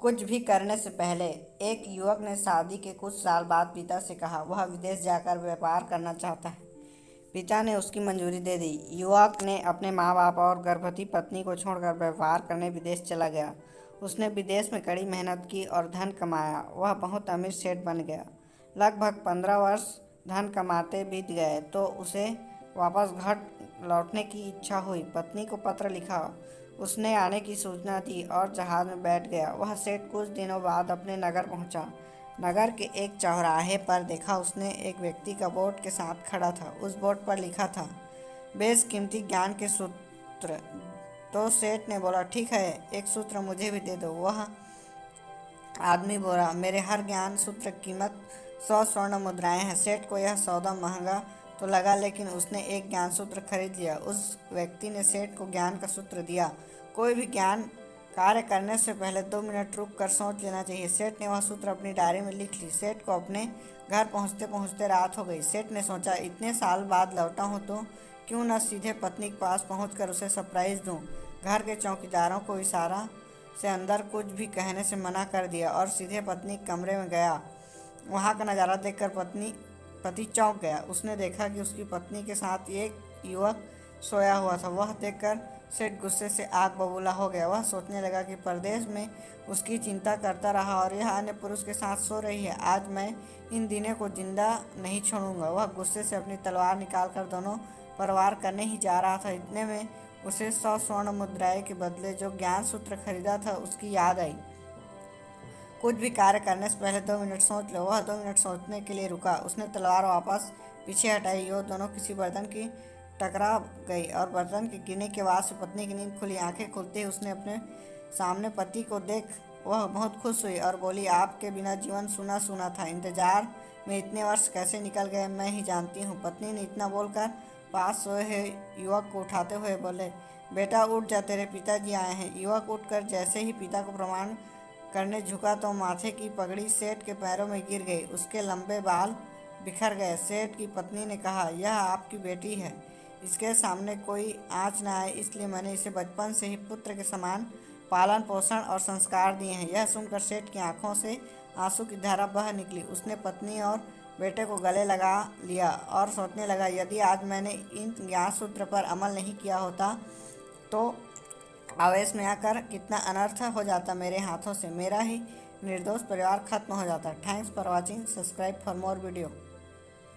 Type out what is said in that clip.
कुछ भी करने से पहले एक युवक ने शादी के कुछ साल बाद पिता से कहा वह विदेश जाकर व्यापार करना चाहता है। पिता ने उसकी मंजूरी दे दी। युवक ने अपने माँ बाप और गर्भवती पत्नी को छोड़कर व्यापार करने विदेश चला गया। उसने विदेश में कड़ी मेहनत की और धन कमाया। वह बहुत अमीर सेठ बन गया। लगभग 15 वर्ष धन कमाते बीत गए तो उसे वापस घर लौटने की इच्छा हुई। पत्नी को पत्र लिखा, उसने आने की सूचना दी और जहाज में बैठ गया। वह सेठ कुछ दिनों बाद अपने नगर पहुंचा। नगर के एक चौराहे पर देखा उसने एक व्यक्ति का बोर्ड के साथ खड़ा था। उस बोर्ड पर लिखा था बेशकीमती ज्ञान के सूत्र। तो सेठ ने बोला ठीक है, एक सूत्र मुझे भी दे दो। वह आदमी बोला मेरे हर ज्ञान सूत्र की कीमत 100 स्वर्ण मुद्राएं हैं। सेठ को यह सौदा महंगा तो लगा, लेकिन उसने एक ज्ञान सूत्र खरीद लिया। उस व्यक्ति ने सेठ को ज्ञान का सूत्र दिया, कोई भी ज्ञान कार्य करने से पहले 2 मिनट रुक कर सोच लेना चाहिए। सेठ ने वह सूत्र अपनी डायरी में लिख ली। सेठ को अपने घर पहुंचते पहुंचते रात हो गई। सेठ ने सोचा इतने साल बाद लौटा हूं तो क्यों न सीधे पत्नी के पास पहुंचकर उसे सरप्राइज दूं। घर के चौकीदारों को इशारा से अंदर कुछ भी कहने से मना कर दिया और सीधे पत्नी के कमरे में गया। वहाँ का नज़ारा देखकर पति चौंक गया। उसने देखा कि उसकी पत्नी के साथ एक युवक सोया हुआ था। वह देखकर सेठ गुस्से से आग बबूला हो गया। वह सोचने लगा कि परदेश में उसकी चिंता करता रहा और यह अन्य पुरुष के साथ सो रही है। आज मैं इन दिनों को जिंदा नहीं छोड़ूंगा। वह गुस्से से अपनी तलवार निकालकर दोनों पर वार करने ही जा रहा था। इतने में उसे 100 स्वर्ण मुद्राएं के बदले जो ज्ञान सूत्र खरीदा था उसकी याद आई। कुछ भी कार्य करने से पहले 2 मिनट सोच लो। वह 2 मिनट सोचने के लिए रुका। उसने तलवार वापस पीछे हटाई। वो दोनों किसी बर्तन की टकरा गई और बर्तन के गिरने के बाद से पत्नी की नींद खुली। आंखें खुलते ही उसने अपने सामने पति को देख वह बहुत खुश हुई और बोली आपके बिना जीवन सूना सूना था। इंतजार में इतने वर्ष कैसे निकल गए मैं ही जानती हूँ। पत्नी ने इतना बोलकर पास सोए हुए युवक को उठाते हुए बोले बेटा उठ जा, तेरे पिताजी आए हैं। युवक उठकर जैसे ही पिता को प्रणाम करने झुका तो माथे की पगड़ी सेठ के पैरों में गिर गई। उसके लंबे बाल बिखर गए। सेठ की पत्नी ने कहा यह आपकी बेटी है, इसके सामने कोई आँच न आए इसलिए मैंने इसे बचपन से ही पुत्र के समान पालन पोषण और संस्कार दिए हैं। यह सुनकर सेठ की आंखों से आंसू की धारा बह निकली। उसने पत्नी और बेटे को गले लगा लिया और सोचने लगा यदि आज मैंने इन ज्ञान सूत्र पर अमल नहीं किया होता तो आवेश में आकर कितना अनर्थ हो जाता। मेरे हाथों से मेरा ही निर्दोष परिवार खत्म हो जाता। Thanks for watching, subscribe for more video.